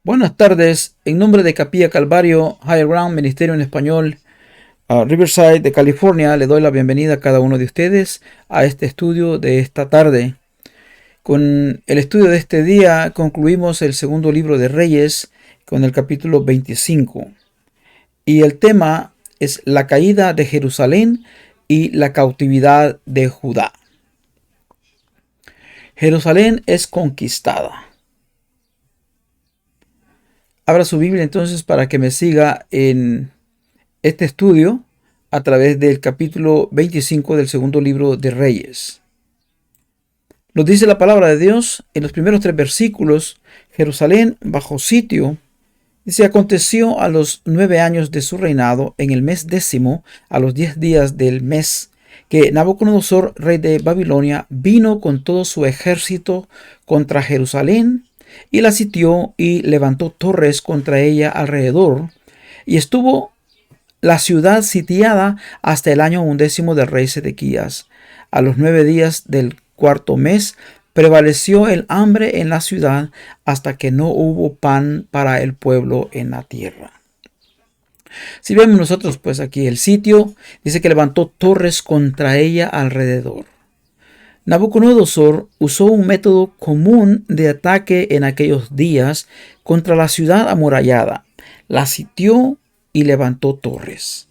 Buenas tardes, en nombre de Capilla Calvario, Higher Ground, Ministerio en Español, Riverside de California, le doy la bienvenida a cada uno de ustedes a este estudio de esta tarde. Con el estudio de este día concluimos el segundo libro de Reyes con el capítulo 25. Y el tema es la caída de Jerusalén y la cautividad de Judá. Jerusalén es conquistada. Abra su Biblia entonces para que me siga en este estudio a través del capítulo 25 del segundo libro de Reyes. Nos dice la palabra de Dios en los primeros 3 versículos: Jerusalén bajo sitio. Dice: aconteció a los 9 años de su reinado, en el mes 10, a los 10 días del mes, que Nabucodonosor, rey de Babilonia, vino con todo su ejército contra Jerusalén, y la sitió y levantó torres contra ella alrededor, y estuvo la ciudad sitiada hasta el año 11 del rey Sedequías. A los 9 días del cuarto mes prevaleció el hambre en la ciudad hasta que no hubo pan para el pueblo en la tierra. Si vemos nosotros pues aquí el sitio, dice que levantó torres contra ella alrededor. Nabucodonosor usó un método común de ataque en aquellos días contra la ciudad amurallada. La sitió y levantó torres.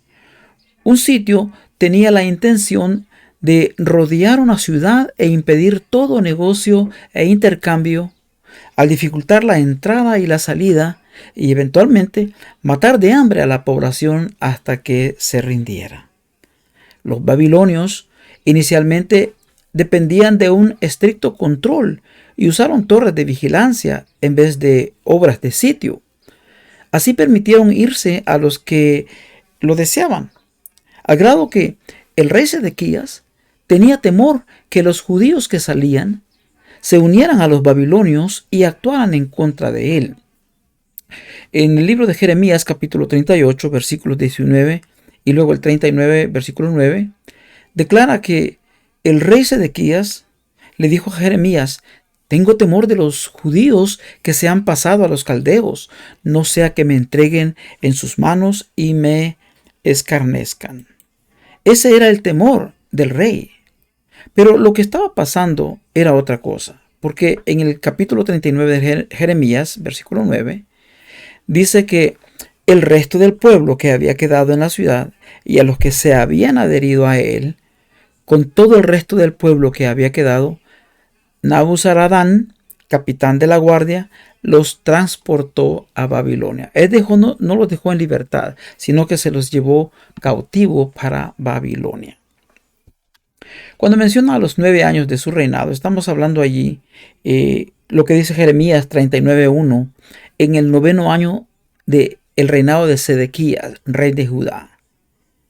Un sitio tenía la intención de rodear una ciudad e impedir todo negocio e intercambio, al dificultar la entrada y la salida, y eventualmente matar de hambre a la población hasta que se rindiera. Los babilonios inicialmente dependían de un estricto control y usaron torres de vigilancia en vez de obras de sitio. Así permitieron irse a los que lo deseaban, al grado que el rey Sedequías tenía temor que los judíos que salían se unieran a los babilonios y actuaran en contra de él. En el libro de Jeremías, capítulo 38, versículos 19 y luego el 39, versículo 9, declara que el rey Sedequías le dijo a Jeremías: tengo temor de los judíos que se han pasado a los caldeos, no sea que me entreguen en sus manos y me escarnezcan. Ese era el temor del rey. Pero lo que estaba pasando era otra cosa, porque en el capítulo 39 de Jeremías, versículo 9, dice que el resto del pueblo que había quedado en la ciudad y a los que se habían adherido a él, con todo el resto del pueblo que había quedado, Nabuzaradán, capitán de la guardia, los transportó a Babilonia. Él no los dejó en libertad, sino que se los llevó cautivo para Babilonia. Cuando menciona a los 9 años de su reinado, estamos hablando allí lo que dice Jeremías 39:1, en el 9º año del reinado de Sedequías, rey de Judá.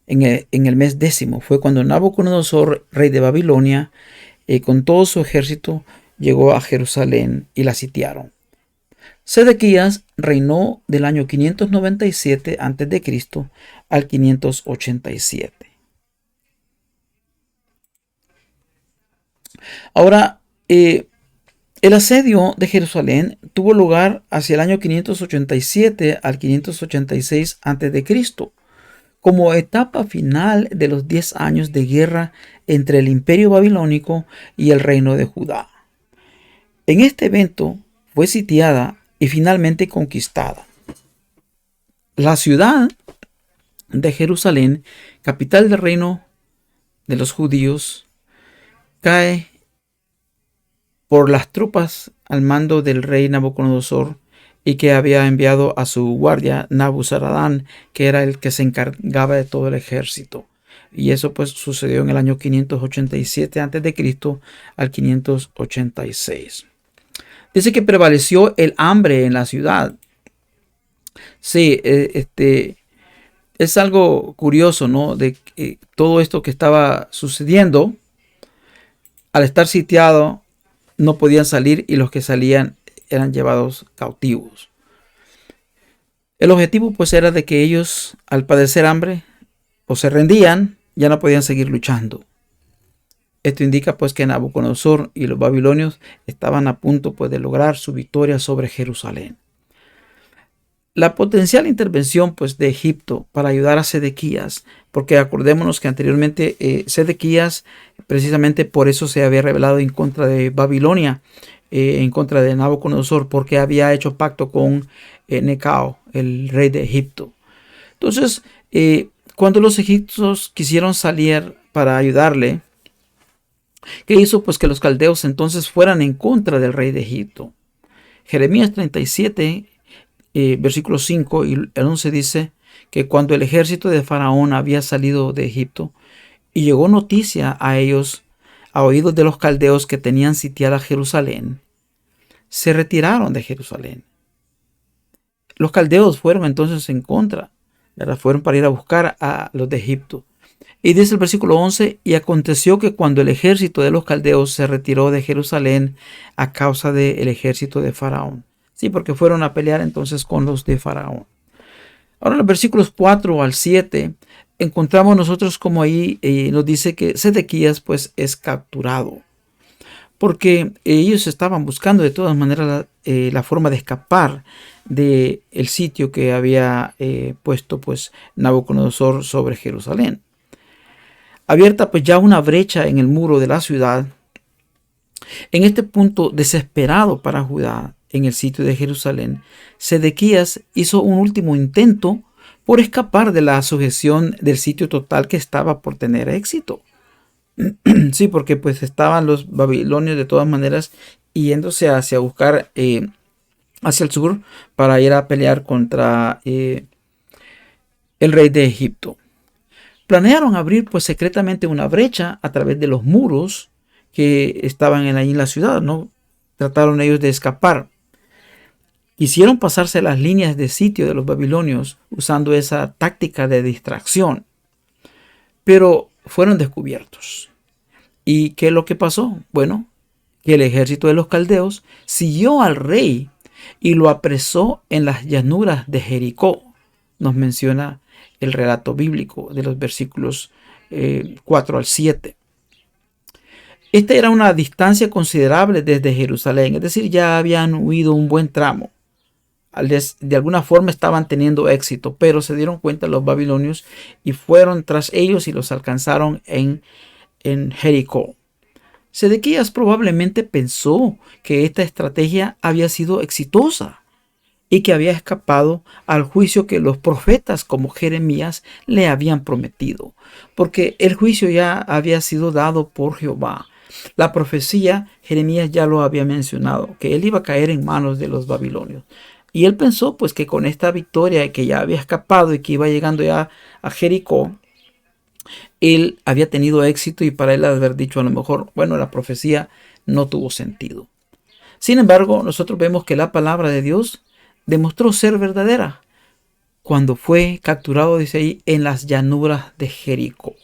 En el mes 10 fue cuando Nabucodonosor, rey de Babilonia, con todo su ejército llegó a Jerusalén y la sitiaron. Sedequías reinó del año 597 a.C. al 587. Ahora, el asedio de Jerusalén tuvo lugar hacia el año 587 al 586 a.C., como etapa final de los 10 años de guerra entre el imperio babilónico y el reino de Judá. En este evento fue sitiada y finalmente conquistada. La ciudad de Jerusalén, capital del reino de los judíos, cae por las tropas al mando del rey Nabucodonosor, y que había enviado a su guardia Nabuzaradán, que era el que se encargaba de todo el ejército. Y eso pues sucedió en el año 587 a.C. al 586. Dice que prevaleció el hambre en la ciudad. Sí, es algo curioso, ¿no? De que todo esto que estaba sucediendo, al estar sitiado, no podían salir y los que salían eran llevados cautivos. El objetivo pues era de que ellos, al padecer hambre, o se rendían, ya no podían seguir luchando. Esto indica pues que Nabucodonosor y los babilonios estaban a punto pues de lograr su victoria sobre Jerusalén. La potencial intervención pues, de Egipto para ayudar a Sedequías, porque acordémonos que anteriormente Sedequías precisamente por eso se había rebelado en contra de Babilonia, en contra de Nabucodonosor, porque había hecho pacto con Necao, el rey de Egipto. Entonces, cuando los egipcios quisieron salir para ayudarle, ¿qué hizo? Pues que los caldeos entonces fueran en contra del rey de Egipto. Jeremías 37, versículo 5 y el 11 dice que cuando el ejército de Faraón había salido de Egipto y llegó noticia a ellos, a oídos de los caldeos que tenían sitiada Jerusalén, se retiraron de Jerusalén. Los caldeos fueron entonces en contra, ¿verdad? Fueron para ir a buscar a los de Egipto. Y dice el versículo 11, y aconteció que cuando el ejército de los caldeos se retiró de Jerusalén a causa del ejército de Faraón. Sí, porque fueron a pelear entonces con los de Faraón. Ahora en los versículos 4 al 7 encontramos nosotros como ahí nos dice que Sedequías pues es capturado. Porque ellos estaban buscando de todas maneras la forma de escapar del sitio que había puesto pues Nabucodonosor sobre Jerusalén. Abierta pues ya una brecha en el muro de la ciudad, en este punto desesperado para Judá en el sitio de Jerusalén, Sedequías hizo un último intento por escapar de la sujeción del sitio total que estaba por tener éxito. Sí, porque pues estaban los babilonios de todas maneras yéndose hacia buscar hacia el sur para ir a pelear contra el rey de Egipto. Planearon abrir pues secretamente una brecha a través de los muros que estaban ahí en la ciudad, ¿no? Trataron ellos de escapar. Quisieron pasarse las líneas de sitio de los babilonios usando esa táctica de distracción, pero fueron descubiertos. ¿Y qué es lo que pasó? Bueno, que el ejército de los caldeos siguió al rey y lo apresó en las llanuras de Jericó. Nos menciona el relato bíblico de los versículos 4 al 7. Esta era una distancia considerable desde Jerusalén, es decir, ya habían huido un buen tramo. De alguna forma estaban teniendo éxito, pero se dieron cuenta los babilonios y fueron tras ellos y los alcanzaron en Jericó. Sedequías probablemente pensó que esta estrategia había sido exitosa y que había escapado al juicio que los profetas como Jeremías le habían prometido, porque el juicio ya había sido dado por Jehová. La profecía, Jeremías ya lo había mencionado, que él iba a caer en manos de los babilonios. Y él pensó pues que con esta victoria que ya había escapado y que iba llegando ya a Jericó, él había tenido éxito y para él haber dicho a lo mejor, bueno, la profecía no tuvo sentido. Sin embargo, nosotros vemos que la palabra de Dios demostró ser verdadera cuando fue capturado, dice ahí, en las llanuras de Jericó.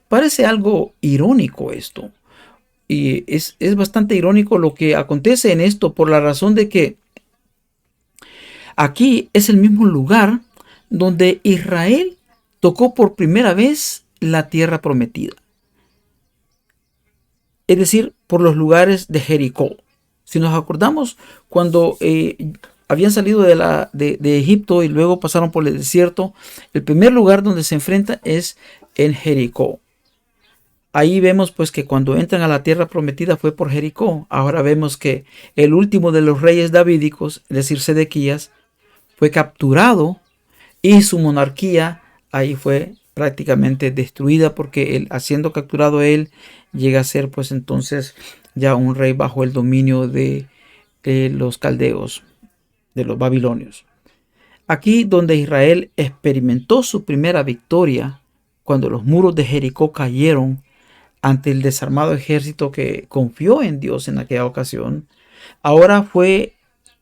Parece algo irónico esto. Y es bastante irónico lo que acontece en esto por la razón de que aquí es el mismo lugar donde Israel tocó por primera vez la tierra prometida. Es decir, por los lugares de Jericó. Si nos acordamos, cuando habían salido de Egipto y luego pasaron por el desierto, el primer lugar donde se enfrentan es en Jericó. Ahí vemos pues que cuando entran a la tierra prometida fue por Jericó. Ahora vemos que el último de los reyes davídicos, es decir, Sedequías, fue capturado y su monarquía ahí fue prácticamente destruida porque él, siendo capturado él, llega a ser pues entonces ya un rey bajo el dominio de los caldeos, de los babilonios. Aquí donde Israel experimentó su primera victoria, cuando los muros de Jericó cayeron ante el desarmado ejército que confió en Dios en aquella ocasión, ahora fue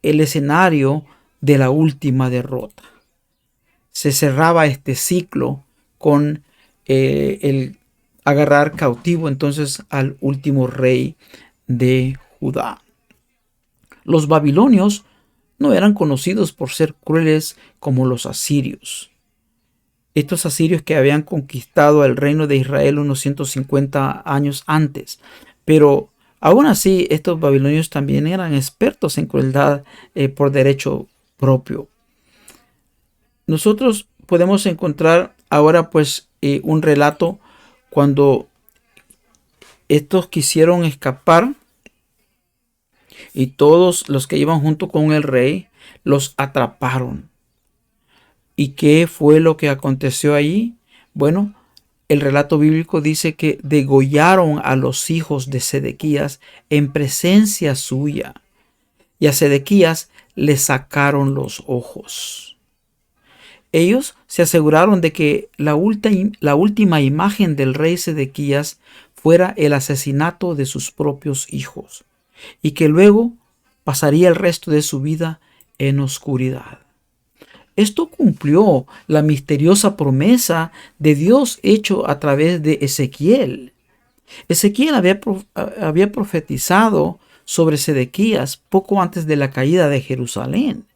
el escenario de la última derrota. Se cerraba este ciclo con el agarrar cautivo entonces al último rey de Judá. Los babilonios no eran conocidos por ser crueles como los asirios. Estos asirios que habían conquistado el reino de Israel unos 150 años antes. Pero aún así, estos babilonios también eran expertos en crueldad por derecho propio. nosotros podemos encontrar ahora pues un relato cuando estos quisieron escapar y todos los que iban junto con el rey los atraparon. ¿Y qué fue lo que aconteció allí? Bueno, el relato bíblico dice que degollaron a los hijos de Sedequías en presencia suya y a Sedequías le sacaron los ojos. Ellos se aseguraron de que la última imagen del rey Sedequías fuera el asesinato de sus propios hijos y que luego pasaría el resto de su vida en oscuridad. Esto cumplió la misteriosa promesa de Dios hecho a través de Ezequiel. Ezequiel había profetizado sobre Sedequías poco antes de la caída de Jerusalén.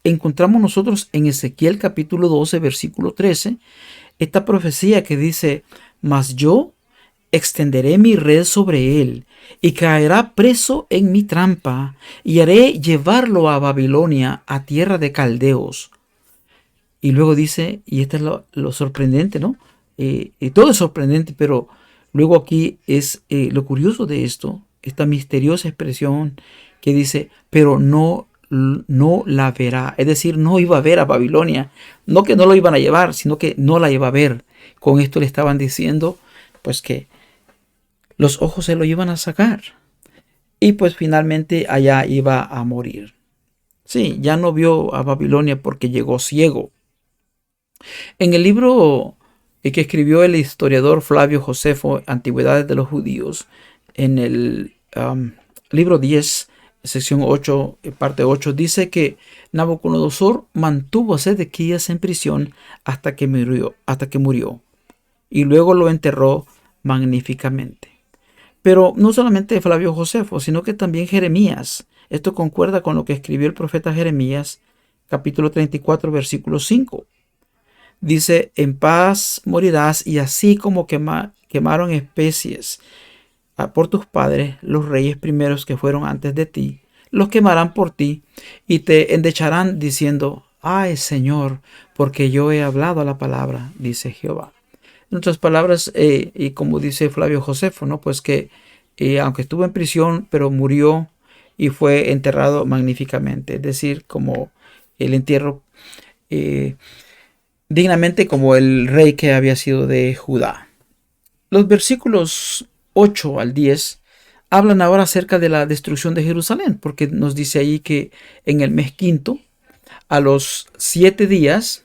Encontramos nosotros en Ezequiel capítulo 12, versículo 13, esta profecía que dice: mas yo extenderé mi red sobre él, y caerá preso en mi trampa, y haré llevarlo a Babilonia, a tierra de caldeos. Y luego dice, y esto es lo sorprendente, ¿no? Y todo es sorprendente, pero luego aquí es lo curioso de esto, esta misteriosa expresión que dice, pero no la verá. Es decir, no iba a ver a Babilonia. No que no lo iban a llevar, sino que no la iba a ver. Con esto le estaban diciendo, pues que los ojos se lo iban a sacar. Y pues finalmente allá iba a morir. Sí, ya no vio a Babilonia porque llegó ciego. En el libro que escribió el historiador Flavio Josefo, Antigüedades de los Judíos, en el libro 10, sección 8, parte 8, dice que Nabucodonosor mantuvo a Sedequías en prisión hasta que murió, y luego lo enterró magníficamente. Pero no solamente Flavio Josefo, sino que también Jeremías. Esto concuerda con lo que escribió el profeta Jeremías, capítulo 34, versículo 5. Dice, en paz morirás, y así como quemaron especies por tus padres, los reyes primeros que fueron antes de ti, los quemarán por ti, y te endecharán diciendo, ay Señor, porque yo he hablado la palabra, dice Jehová. En otras palabras, y como dice Flavio Josefo, ¿no? Pues que aunque estuvo en prisión, pero murió y fue enterrado magníficamente. Es decir, como el entierro dignamente como el rey que había sido de Judá. Los versículos 8 al 10 hablan ahora acerca de la destrucción de Jerusalén, porque nos dice ahí que en el mes quinto, a los 7 días,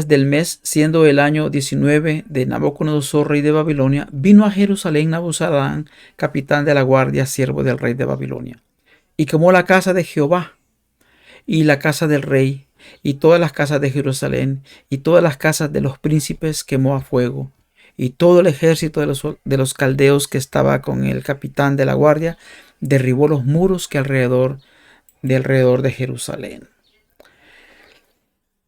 del mes, siendo el año 19 de Nabucodonosor, rey de Babilonia, vino a Jerusalén Nabuzaradán, capitán de la guardia, siervo del rey de Babilonia, y quemó la casa de Jehová, y la casa del rey, y todas las casas de Jerusalén, y todas las casas de los príncipes quemó a fuego, y todo el ejército de los caldeos que estaba con el capitán de la guardia derribó los muros que alrededor de Jerusalén.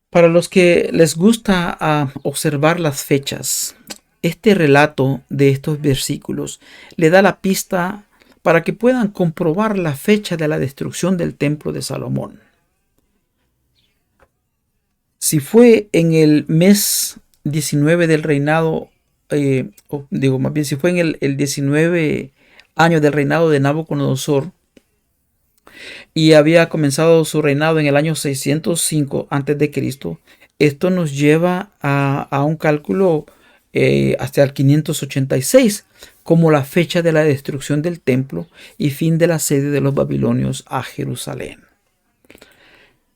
Para los que les gusta observar las fechas, este relato de estos versículos le da la pista para que puedan comprobar la fecha de la destrucción del templo de Salomón. Si fue en el mes 19 del reinado, más bien si fue en el 19 año del reinado de Nabucodonosor, y había comenzado su reinado en el año 605 a.C., esto nos lleva a un cálculo hasta el 586 como la fecha de la destrucción del templo y fin del asedio de los babilonios a Jerusalén.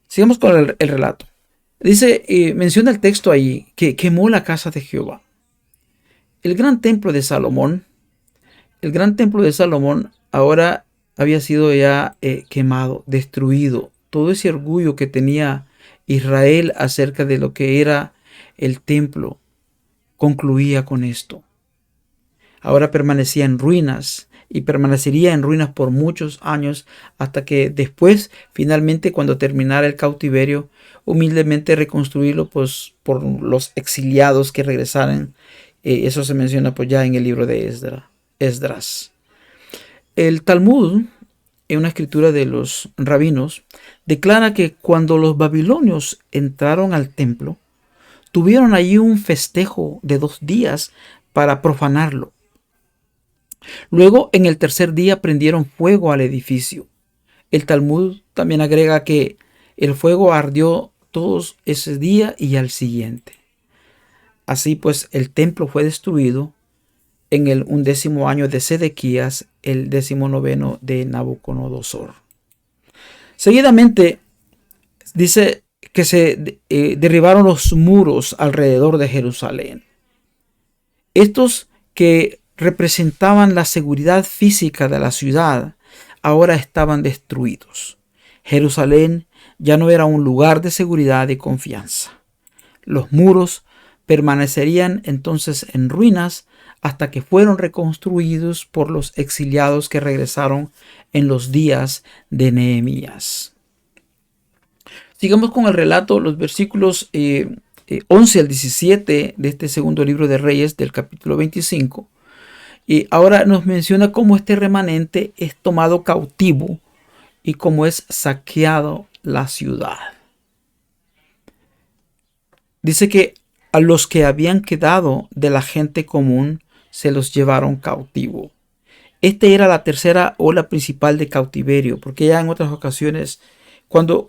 Sigamos con el relato. Dice, menciona el texto ahí que quemó la casa de Jehová. El gran templo de Salomón ahora había sido ya quemado, destruido. Todo ese orgullo que tenía Israel acerca de lo que era el templo concluía con esto. Ahora permanecía en ruinas y permanecería en ruinas por muchos años hasta que después, finalmente, cuando terminara el cautiverio, humildemente reconstruirlo pues, por los exiliados que regresaran. Eso se menciona pues ya en el libro de Esdras. El Talmud en una escritura de los rabinos, declara que cuando los babilonios entraron al templo, tuvieron allí un festejo de 2 días para profanarlo. Luego, en el tercer día, prendieron fuego al edificio. El Talmud también agrega que el fuego ardió todos ese día y al siguiente. Así pues, el templo fue destruido en el 11º año de Sedequías, el 19º de Nabucodonosor. Seguidamente, dice que se derribaron los muros alrededor de Jerusalén. Estos que representaban la seguridad física de la ciudad, ahora estaban destruidos. Jerusalén ya no era un lugar de seguridad y confianza. Los muros permanecerían entonces en ruinas hasta que fueron reconstruidos por los exiliados que regresaron en los días de Nehemías. Sigamos con el relato, los versículos 11 al 17 de este segundo libro de Reyes, del capítulo 25. Y ahora nos menciona cómo este remanente es tomado cautivo y cómo es saqueado la ciudad. Dice que a los que habían quedado de la gente común se los llevaron cautivo. Esta era la tercera ola principal de cautiverio, porque ya en otras ocasiones, cuando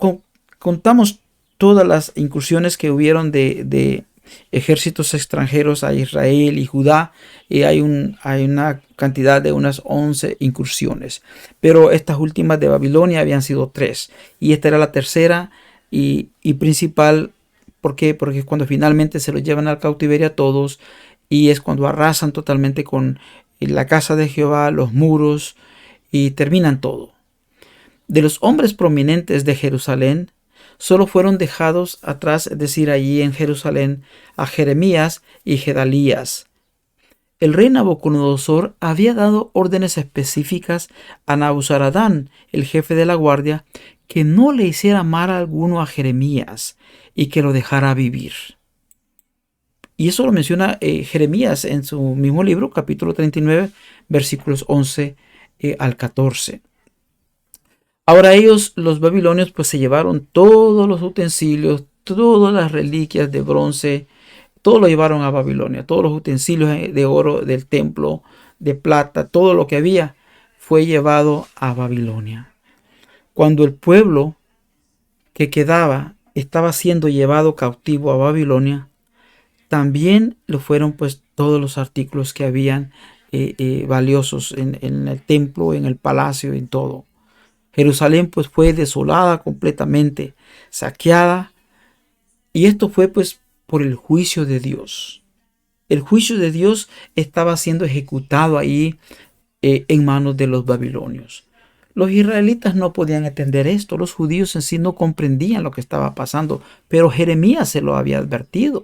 contamos todas las incursiones que hubieron de ejércitos extranjeros a Israel y Judá, hay una cantidad de unas 11 incursiones. Pero estas últimas de Babilonia habían sido 3. Y esta era la tercera y principal. ¿Por qué? Porque es cuando finalmente se los llevan al cautiverio a todos y es cuando arrasan totalmente con la casa de Jehová, los muros y terminan todo. De los hombres prominentes de Jerusalén, solo fueron dejados atrás, es decir, allí en Jerusalén, a Jeremías y Gedalías. El rey Nabucodonosor había dado órdenes específicas a Nabuzaradán, el jefe de la guardia, que no le hiciera mal alguno a Jeremías y que lo dejara vivir. Y eso lo menciona Jeremías en su mismo libro, capítulo 39, versículos 11 al 14. Ahora ellos, los babilonios, pues se llevaron todos los utensilios, todas las reliquias de bronce, todo lo llevaron a Babilonia, todos los utensilios de oro del templo, de plata, todo lo que había fue llevado a Babilonia. Cuando el pueblo que quedaba estaba siendo llevado cautivo a Babilonia, también lo fueron pues todos los artículos que habían valiosos en el templo, en el palacio, en todo. Jerusalén pues fue desolada completamente, saqueada, y esto fue pues por el juicio de Dios. El juicio de Dios estaba siendo ejecutado ahí en manos de los babilonios. Los israelitas no podían entender esto, los judíos en sí no comprendían lo que estaba pasando, pero Jeremías se lo había advertido.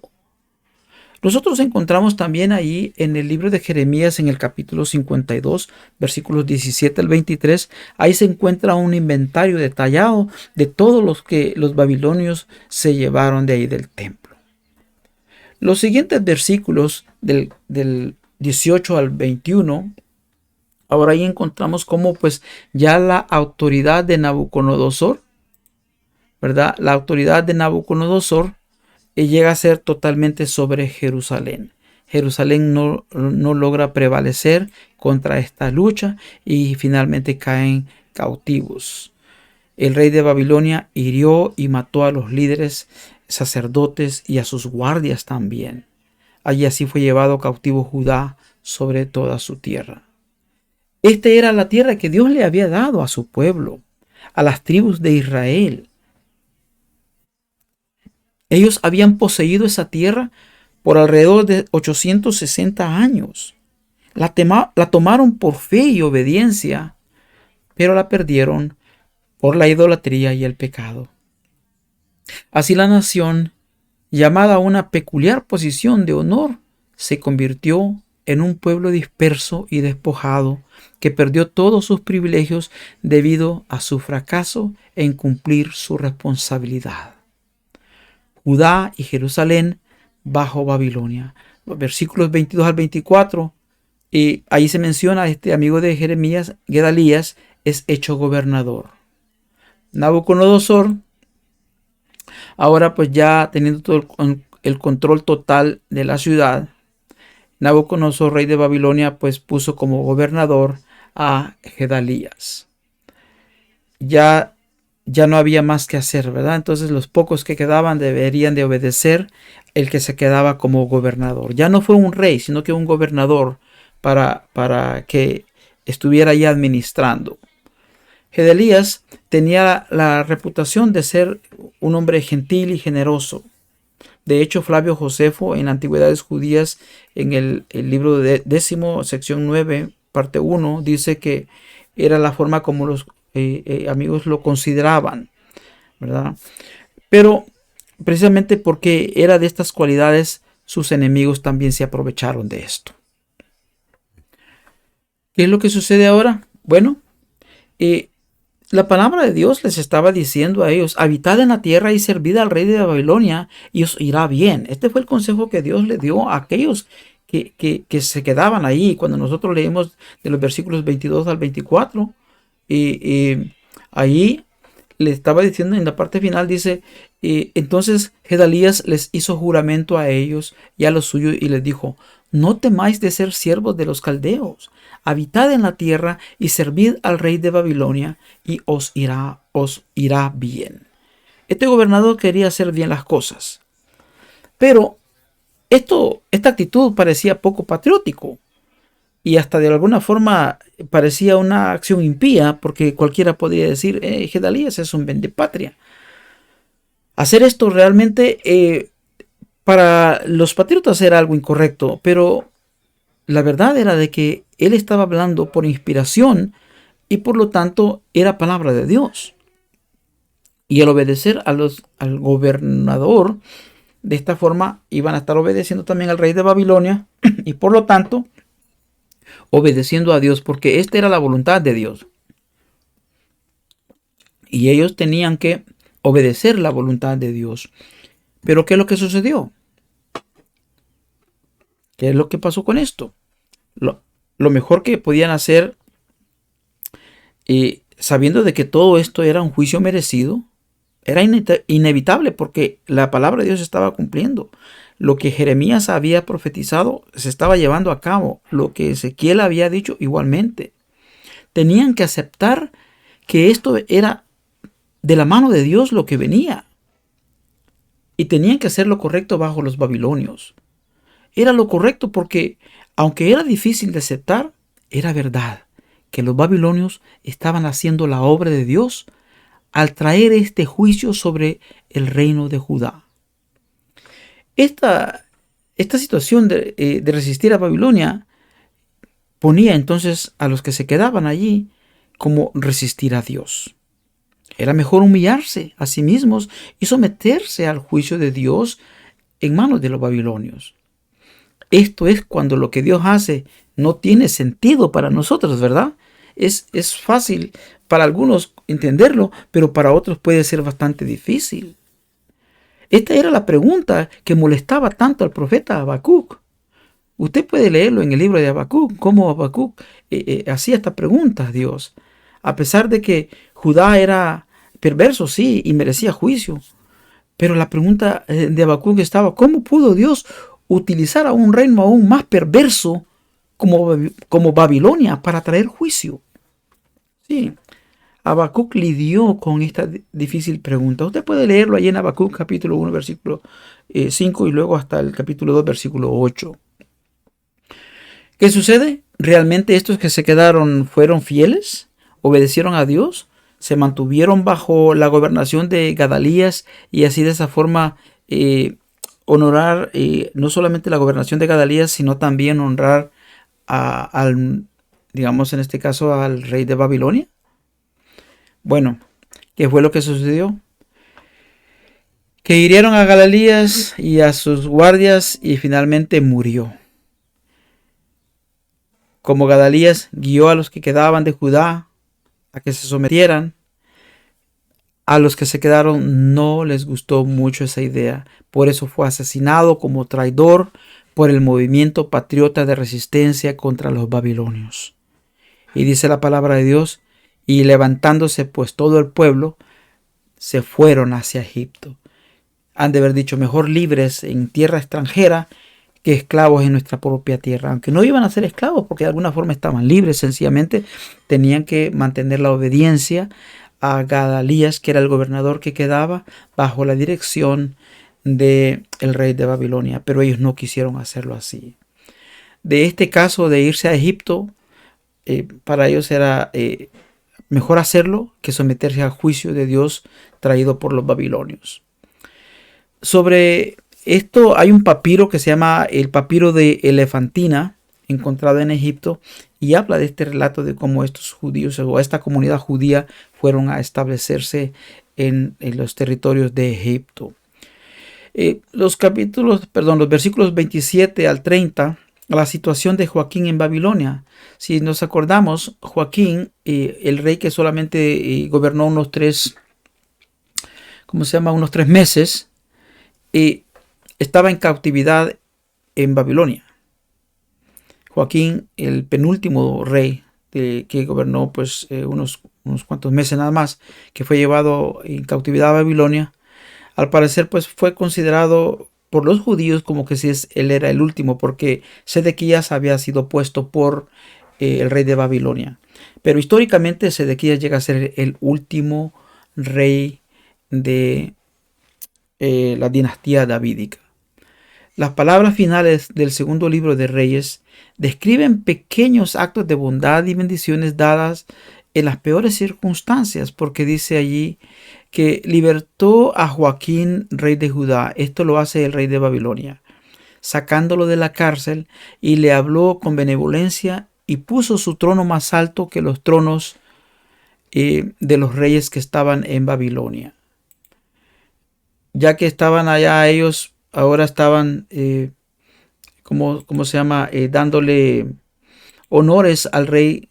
Nosotros encontramos también ahí en el libro de Jeremías, en el capítulo 52, versículos 17 al 23, ahí se encuentra un inventario detallado de todos los que los babilonios se llevaron de ahí del templo. Los siguientes versículos del 18 al 21, ahora ahí encontramos cómo pues ya la autoridad de Nabucodonosor, ¿verdad? La autoridad de Nabucodonosor llega a ser totalmente sobre Jerusalén. Jerusalén no logra prevalecer contra esta lucha y finalmente caen cautivos. El rey de Babilonia hirió y mató a los líderes sacerdotes y a sus guardias también. Allí así fue llevado cautivo Judá sobre toda su tierra. Esta era la tierra que Dios le había dado a su pueblo, a las tribus de Israel. Ellos habían poseído esa tierra por alrededor de 860 años. La tomaron por fe y obediencia, pero la perdieron por la idolatría y el pecado. Así la nación, llamada a una peculiar posición de honor, se convirtió en un pueblo disperso y despojado que perdió todos sus privilegios debido a su fracaso en cumplir su responsabilidad. Judá y Jerusalén bajo Babilonia. Los versículos 22 al 24, ahí se menciona a este amigo de Jeremías, Gedalías, es hecho gobernador. Nabucodonosor, ahora pues ya teniendo todo el control total de la ciudad, Nabucodonosor, rey de Babilonia, pues puso como gobernador a Gedalías. Ya no había más que hacer, ¿verdad? Entonces los pocos que quedaban deberían de obedecer el que se quedaba como gobernador. Ya no fue un rey, sino que un gobernador para que estuviera ya administrando. Gedalías tenía la reputación de ser un hombre gentil y generoso. De hecho, Flavio Josefo en Antigüedades Judías, en el libro de 10, sección 9, parte 1, dice que era la forma como los amigos lo consideraban, ¿verdad? Pero precisamente porque era de estas cualidades, sus enemigos también se aprovecharon de esto. ¿Qué es lo que sucede ahora? Bueno, la palabra de Dios les estaba diciendo a ellos: habitad en la tierra y servid al rey de Babilonia y os irá bien. Este fue el consejo que Dios le dio a aquellos que se quedaban ahí. Cuando nosotros leemos de los versículos 22 al 24, ahí le estaba diciendo en la parte final, dice, entonces Gedalías les hizo juramento a ellos y a los suyos y les dijo: no temáis de ser siervos de los caldeos, habitad en la tierra y servid al rey de Babilonia y os irá bien. Este gobernador quería hacer bien las cosas, pero esta actitud parecía poco patriótico y hasta de alguna forma parecía una acción impía, porque cualquiera podría decir: Gedalías es un vendepatria. Hacer esto realmente para los patriotas era algo incorrecto, pero la verdad era de que él estaba hablando por inspiración y por lo tanto era palabra de Dios. Y al obedecer al gobernador, de esta forma iban a estar obedeciendo también al rey de Babilonia y por lo tanto obedeciendo a Dios, porque esta era la voluntad de Dios. Y ellos tenían que obedecer la voluntad de Dios. Pero ¿qué es lo que sucedió? ¿Qué es lo que pasó con esto? Lo mejor que podían hacer, sabiendo de que todo esto era un juicio merecido, era inevitable, porque la palabra de Dios estaba cumpliendo. Lo que Jeremías había profetizado se estaba llevando a cabo. Lo que Ezequiel había dicho igualmente. Tenían que aceptar que esto era de la mano de Dios lo que venía. Y tenían que hacer lo correcto bajo los babilonios. Era lo correcto porque, aunque era difícil de aceptar, era verdad que los babilonios estaban haciendo la obra de Dios al traer este juicio sobre el reino de Judá. Esta situación de resistir a Babilonia ponía entonces a los que se quedaban allí como resistir a Dios. Era mejor humillarse a sí mismos y someterse al juicio de Dios en manos de los babilonios. Esto es cuando lo que Dios hace no tiene sentido para nosotros, ¿verdad? Es fácil para algunos entenderlo, pero para otros puede ser bastante difícil. Esta era la pregunta que molestaba tanto al profeta Habacuc. Usted puede leerlo en el libro de Habacuc, cómo Habacuc hacía esta pregunta a Dios. A pesar de que Judá era perverso, sí, y merecía juicio. Pero la pregunta de Habacuc estaba: ¿cómo pudo Dios utilizar a un reino aún más perverso como Babilonia para traer juicio? Sí, Habacuc lidió con esta difícil pregunta. Usted puede leerlo allí en Habacuc capítulo 1, versículo 5 y luego hasta el capítulo 2, versículo 8. ¿Qué sucede? ¿Realmente estos que se quedaron fueron fieles? ¿Obedecieron a Dios? ¿Se mantuvieron bajo la gobernación de Gedalías y así de esa forma honorar no solamente la gobernación de Gedalías, sino también honrar digamos en este caso, al rey de Babilonia? Bueno, ¿qué fue lo que sucedió? Que hirieron a Gedalías y a sus guardias y finalmente murió. Como Gedalías guió a los que quedaban de Judá a que se sometieran, a los que se quedaron no les gustó mucho esa idea. Por eso fue asesinado como traidor por el movimiento patriota de resistencia contra los babilonios. Y dice la palabra de Dios: Y levantándose pues todo el pueblo, se fueron hacia Egipto. Han de haber dicho, mejor libres en tierra extranjera que esclavos en nuestra propia tierra. Aunque no iban a ser esclavos porque de alguna forma estaban libres, sencillamente tenían que mantener la obediencia a Gadalías, que era el gobernador que quedaba bajo la dirección del rey de Babilonia. Pero ellos no quisieron hacerlo así. De este caso de irse a Egipto, para ellos era mejor hacerlo que someterse al juicio de Dios traído por los babilonios. Sobre esto hay un papiro que se llama el papiro de Elefantina, encontrado en Egipto, y habla de este relato de cómo estos judíos o esta comunidad judía fueron a establecerse en los territorios de Egipto. Los versículos 27 al 30, la situación de Joaquín en Babilonia. Si nos acordamos, Joaquín, el rey que solamente gobernó unos 3 meses, estaba en cautividad en Babilonia. Joaquín, el penúltimo rey que gobernó pues unos cuantos meses nada más, que fue llevado en cautividad a Babilonia, al parecer pues fue considerado por los judíos como que si él era el último, porque Sedequías había sido puesto por el rey de Babilonia. Pero históricamente Sedequías llega a ser el último rey de la dinastía davídica. Las palabras finales del segundo libro de Reyes describen pequeños actos de bondad y bendiciones dadas en las peores circunstancias, porque dice allí que libertó a Joaquín, rey de Judá. Esto lo hace el rey de Babilonia, sacándolo de la cárcel, y le habló con benevolencia y puso su trono más alto que los tronos de los reyes que estaban en Babilonia. Ya que estaban allá ellos, ahora estaban, dándole honores al rey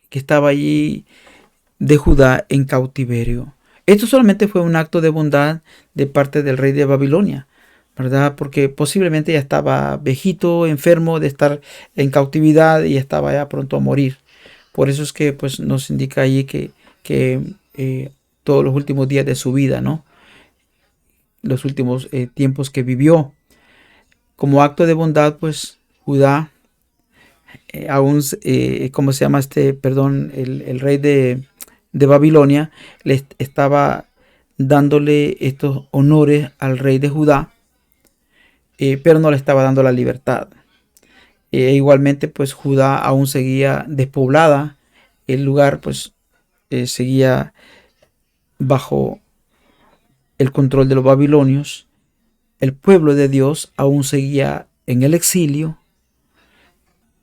que estaba allí de Judá en cautiverio. Esto solamente fue un acto de bondad de parte del rey de Babilonia, ¿verdad? Porque posiblemente ya estaba viejito, enfermo de estar en cautividad y estaba ya pronto a morir. Por eso es que pues, nos indica allí que todos los últimos días de su vida, ¿no? Los últimos tiempos que vivió. Como acto de bondad, pues Judá, el rey de Babilonia, le estaba dándole estos honores al rey de Judá, pero no le estaba dando la libertad. Igualmente, pues Judá aún seguía despoblada, el lugar pues seguía bajo el control de los babilonios, el pueblo de Dios aún seguía en el exilio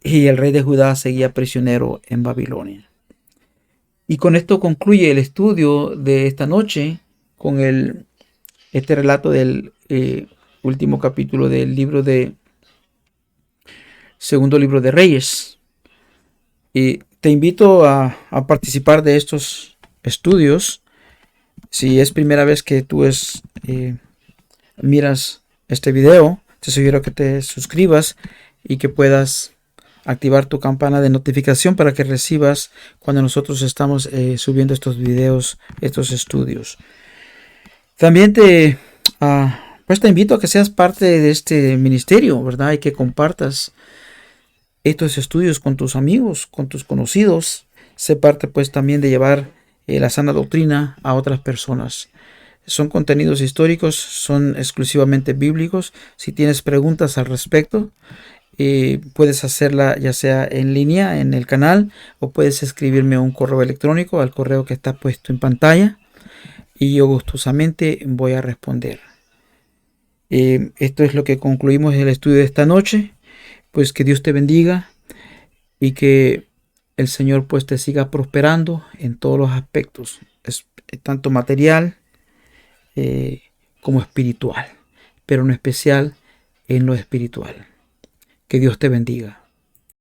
y el rey de Judá seguía prisionero en Babilonia. Y con esto concluye el estudio de esta noche con este relato del último capítulo del segundo libro de Reyes. Y te invito a participar de estos estudios. Si es primera vez que tú miras este video, te sugiero que te suscribas y que puedas activar tu campana de notificación para que recibas cuando nosotros estamos subiendo estos videos, estos estudios. También te invito a que seas parte de este ministerio, ¿verdad? Y que compartas estos estudios con tus amigos, con tus conocidos. Sé parte pues también de llevar la sana doctrina a otras personas. Son contenidos históricos, son exclusivamente bíblicos. Si tienes preguntas al respecto, puedes hacerla ya sea en línea en el canal o puedes escribirme un correo electrónico al correo que está puesto en pantalla y yo gustosamente voy a responder. Esto es lo que concluimos el estudio de esta noche. Pues que Dios te bendiga y que el Señor pues te siga prosperando en todos los aspectos, tanto material como espiritual, pero en especial en lo espiritual. Que Dios te bendiga.